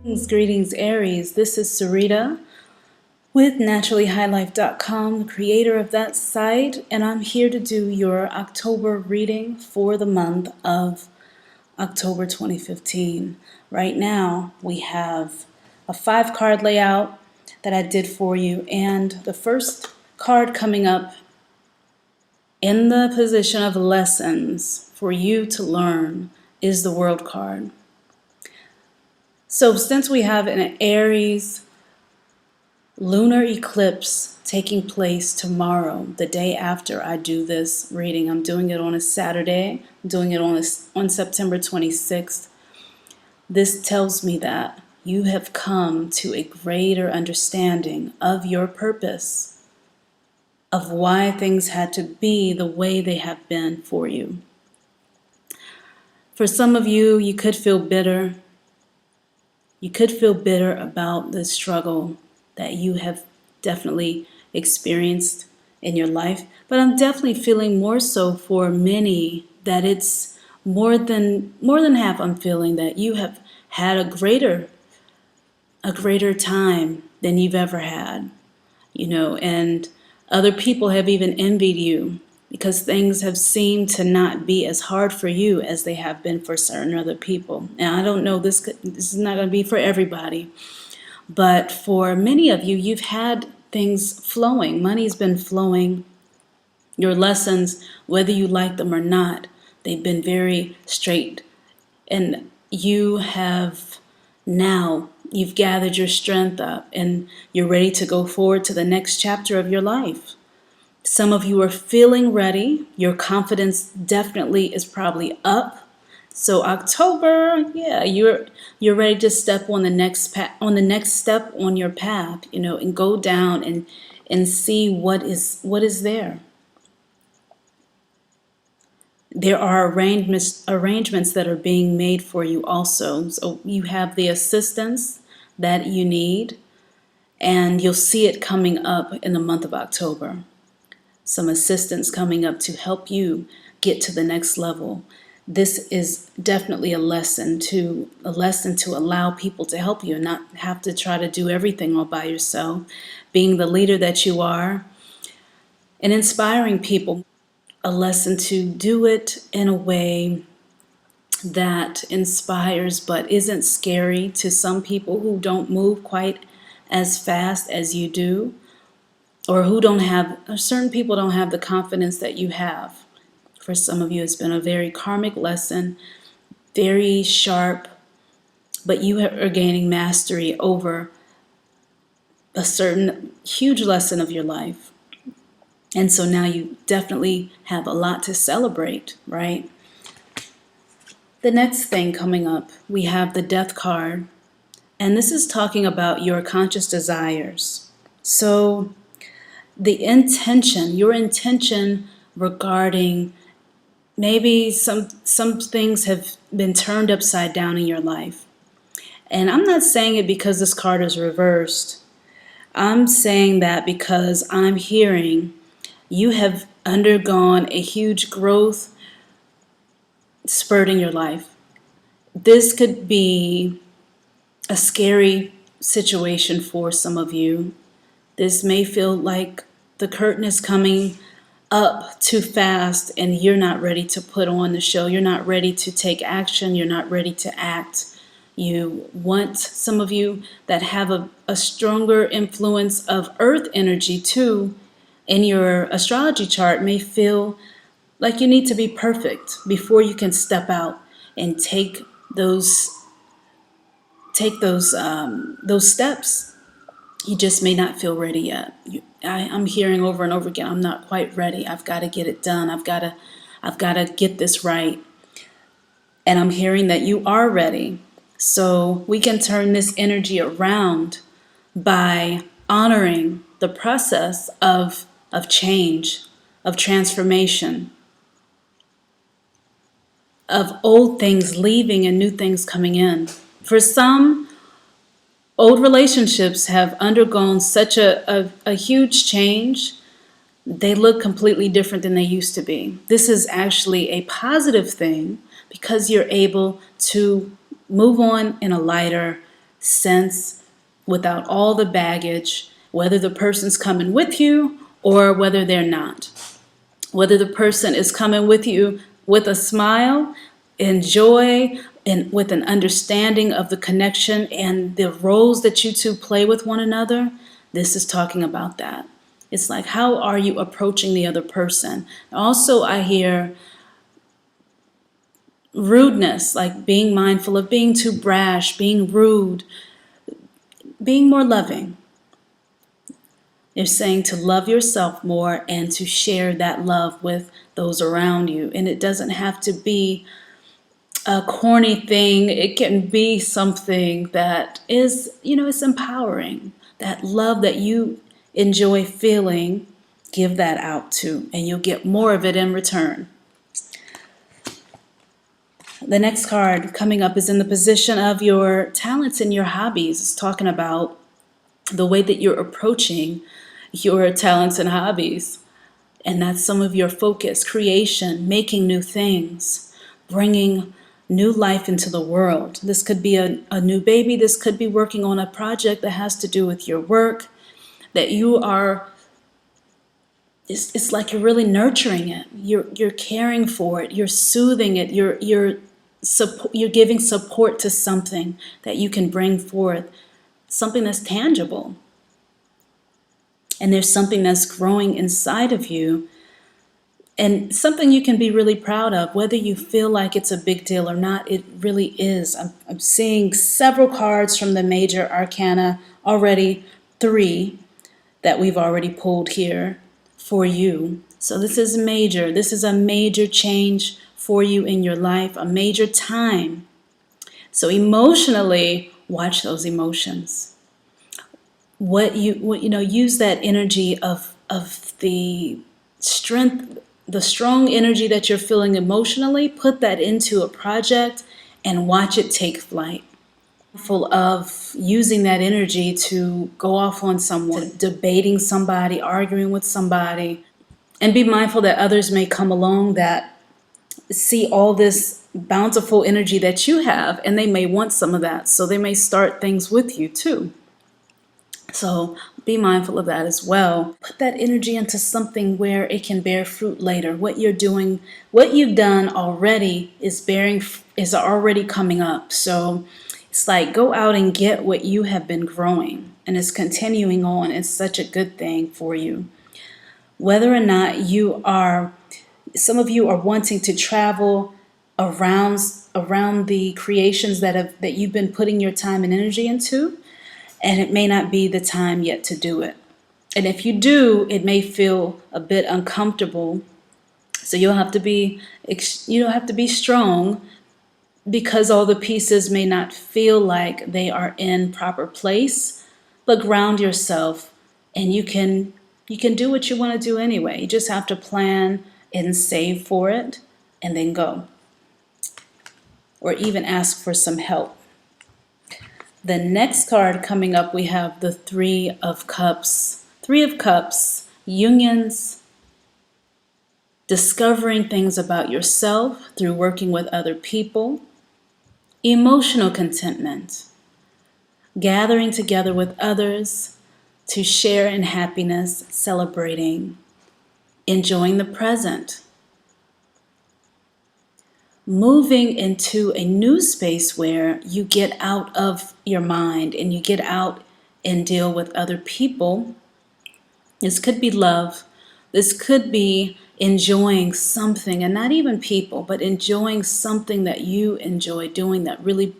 Greetings, Aries. This is Sarita with naturallyhighlife.com, the creator of that site, and I'm here to do your October reading for the month of October 2015. Right now, we have a 5-card layout that I did for you, and the first card coming up in the position of lessons for you to learn is the World card. So since we have an Aries lunar eclipse taking place tomorrow, the day after I do this reading, I'm doing it on a Saturday, I'm doing it on September 26th. This tells me that you have come to a greater understanding of your purpose, of why things had to be the way they have been for you. For some of you, you could feel bitter. You could feel bitter about the struggle that you have definitely experienced in your life, but I'm definitely feeling more so for many that it's more than half. I'm feeling that you have had a greater time than you've ever had, and other people have even envied you because things have seemed to not be as hard for you as they have been for certain other people. Now, I don't know, this is not going to be for everybody, but for many of you, you've had things flowing. Money's been flowing. Your lessons, whether you like them or not, they've been very straight. And you've gathered your strength up and you're ready to go forward to the next chapter of your life. Some of you are feeling ready. Your confidence definitely is probably up. So October, you're ready to step on the next step on your path, and go down and see what is there. There are arrangements that are being made for you also. So you have the assistance that you need, and you'll see it coming up in the month of October. Some assistance coming up to help you get to the next level. This is definitely a lesson to allow people to help you and not have to try to do everything all by yourself. Being the leader that you are and inspiring people. A lesson to do it in a way that inspires but isn't scary to some people who don't move quite as fast as you do. Or certain people don't have the confidence that you have. For some of you, it's been a very karmic lesson, very sharp, but you are gaining mastery over a certain huge lesson of your life. And so now you definitely have a lot to celebrate, right? The next thing coming up, we have the Death card, and this is talking about your conscious desires. So your intention regarding maybe some things have been turned upside down in your life. And I'm not saying it because this card is reversed. I'm saying that because I'm hearing you have undergone a huge growth spurt in your life. This could be a scary situation for some of you. This may feel like the curtain is coming up too fast and you're not ready to put on the show. You're not ready to take action. You're not ready to act. You want, some of you that have a stronger influence of earth energy too in your astrology chart may feel like you need to be perfect before you can step out and take those steps. You just may not feel ready yet. I'm hearing over and over again, I'm not quite ready. I've got to get it done. I've got to get this right. And I'm hearing that you are ready. So we can turn this energy around by honoring the process of change, of transformation, of old things leaving and new things coming in. For some, old relationships have undergone such a huge change, they look completely different than they used to be. This is actually a positive thing because you're able to move on in a lighter sense without all the baggage, whether the person's coming with you or whether they're not. Whether the person is coming with you with a smile and joy and with an understanding of the connection and the roles that you two play with one another, this is talking about that. It's like, how are you approaching the other person? Also, I hear rudeness, like being mindful of being too brash, being rude, being more loving. They're saying to love yourself more and to share that love with those around you. And it doesn't have to be a corny thing. It can be something that is, it's empowering. That love that you enjoy feeling, give that out too, and you'll get more of it in return. The next card coming up is in the position of your talents and your hobbies. It's talking about the way that you're approaching your talents and hobbies. And that's some of your focus, creation, making new things, bringing new life into the world. This could be a new baby. This could be working on a project that has to do with your work, that you are, it's like you're really nurturing it. You're caring for it. You're soothing it. You're giving support to something that you can bring forth, something that's tangible. And there's something that's growing inside of you and something you can be really proud of, whether you feel like it's a big deal or not. It really is. I'm seeing several cards from the major arcana already, 3 that we've already pulled here for you. So this is major. This is a major change for you in your life, a major time. So emotionally, watch those emotions. Use that energy of the strength, the strong energy that you're feeling emotionally, put that into a project and watch it take flight. Full of using that energy to go off on someone, debating somebody, arguing with somebody, and be mindful that others may come along that see all this bountiful energy that you have, and they may want some of that, so they may start things with you too. So be mindful of that as well. Put that energy into something where it can bear fruit later. What you're doing, what you've done already is already coming up. So it's like, go out and get what you have been growing, and it's continuing on. It's such a good thing for you. Whether or not some of you are wanting to travel around the creations that you've been putting your time and energy into, and it may not be the time yet to do it. And if you do, it may feel a bit uncomfortable. So you'll have to be strong, because all the pieces may not feel like they are in proper place. But ground yourself, and you can do what you want to do anyway. You just have to plan and save for it and then go. Or even ask for some help. The next card coming up, we have the 3 of Cups. 3 of Cups, unions, discovering things about yourself through working with other people, emotional contentment, gathering together with others to share in happiness, celebrating, enjoying the present, moving into a new space where you get out of your mind and you get out and deal with other people. This could be love. This could be enjoying something, and not even people, but enjoying something that you enjoy doing that really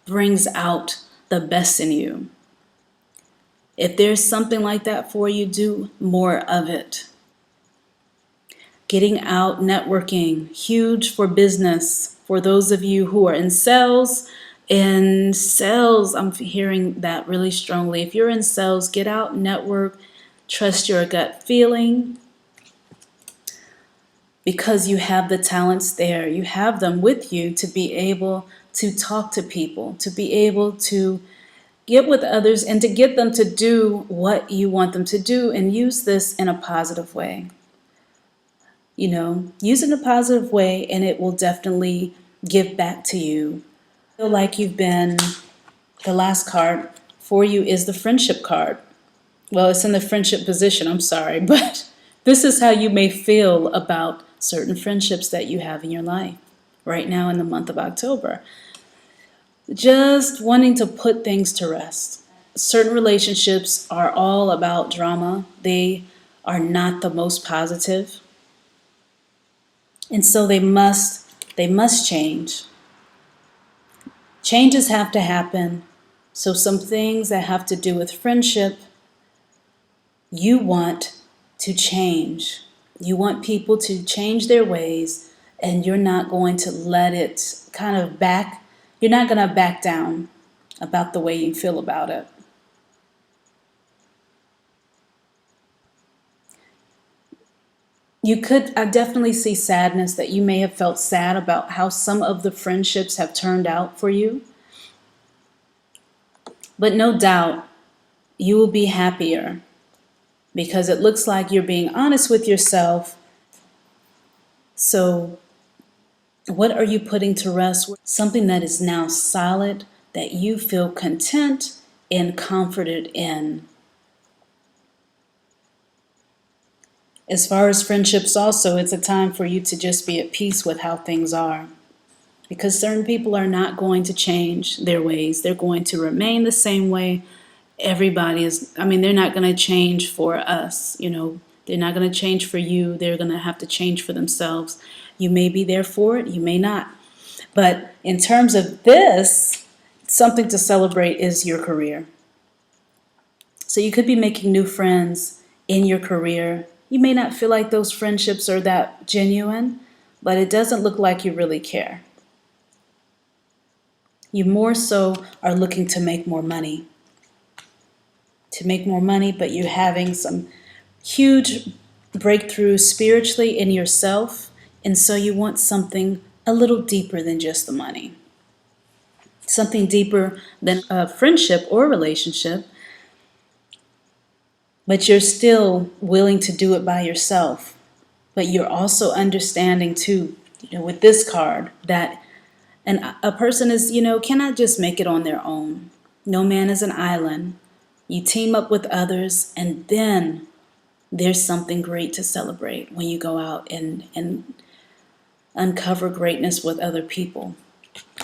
brings out the best in you. If there's something like that for you, do more of it. Getting out, networking, huge for business. For those of you who are in sales, I'm hearing that really strongly. If you're in sales, get out, network, trust your gut feeling, because you have the talents there. You have them with you to be able to talk to people, to be able to get with others, and to get them to do what you want them to do, and use this in a positive way. Use it in a positive way, and it will definitely give back to you. Feel like you've been The last card for you is the friendship card. Well, it's in the friendship position, I'm sorry, but this is how you may feel about certain friendships that you have in your life right now in the month of October. Just wanting to put things to rest. Certain relationships are all about drama. They are not the most positive. And so they must change. Changes have to happen. So some things that have to do with friendship, you want to change. You want people to change their ways, and you're not going to let it you're not going to back down about the way you feel about it. I definitely see sadness, that you may have felt sad about how some of the friendships have turned out for you. But no doubt you will be happier, because it looks like you're being honest with yourself. So, what are you putting to rest? Something that is now solid, that you feel content and comforted in. As far as friendships, also, it's a time for you to just be at peace with how things are. Because certain people are not going to change their ways, they're going to remain the same way. They're not going to change for us, they're not going to change for you, they're going to have to change for themselves. You may be there for it, you may not. But in terms of this, something to celebrate is your career. So you could be making new friends in your career. You may not feel like those friendships are that genuine, but it doesn't look like you really care. You more so are looking to make more money. But you're having some huge breakthroughs spiritually in yourself, and so you want something a little deeper than just the money. Something deeper than a friendship or relationship, but you're still willing to do it by yourself. But you're also understanding too, with this card, that a person cannot just make it on their own. No man is an island. You team up with others, and then there's something great to celebrate when you go out and uncover greatness with other people.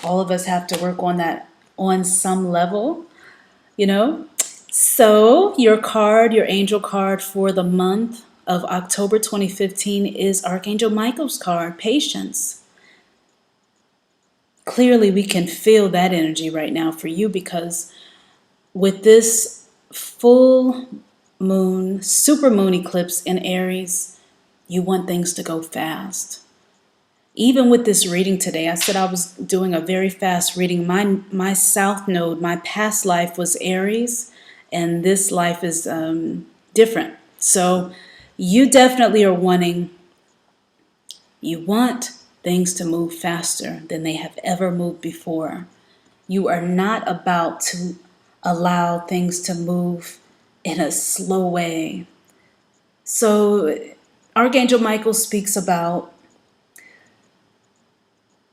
All of us have to work on that on some level, So your angel card for the month of October 2015 is Archangel Michael's card, Patience. Clearly, we can feel that energy right now for you, because with this full moon, super moon eclipse in Aries, you want things to go fast. Even with this reading today, I said I was doing a very fast reading. My south node, my past life was Aries, and this life is different. So you definitely are you want things to move faster than they have ever moved before. You are not about to allow things to move in a slow way. So Archangel Michael speaks about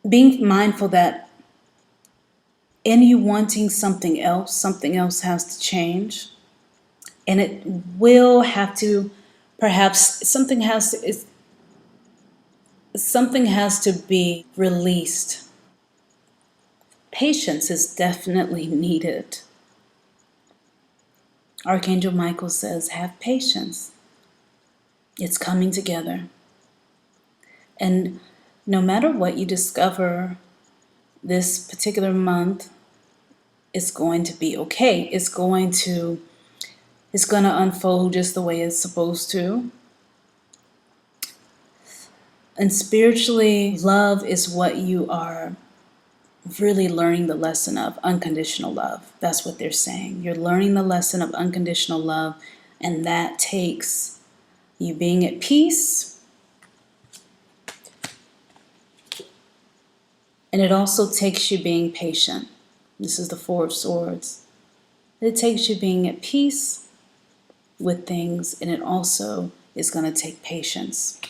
being mindful that in you wanting something else has to change. And it will have to, perhaps something has to be released. Patience is definitely needed. Archangel Michael says, have patience. It's coming together. And no matter what you discover this particular month, it's going to be okay. It's going to unfold just the way it's supposed to. And spiritually, love is what you are really learning the lesson of, unconditional love. That's what they're saying. You're learning the lesson of unconditional love, and that takes you being at peace. And it also takes you being patient. This is the Four of Swords. It takes you being at peace with things, and it also is going to take patience.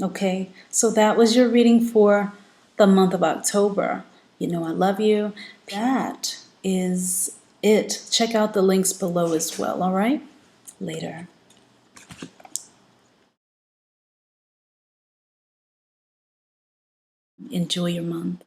Okay, so that was your reading for the month of October. I love you. That is it. Check out the links below as well, all right? Later. Enjoy your month.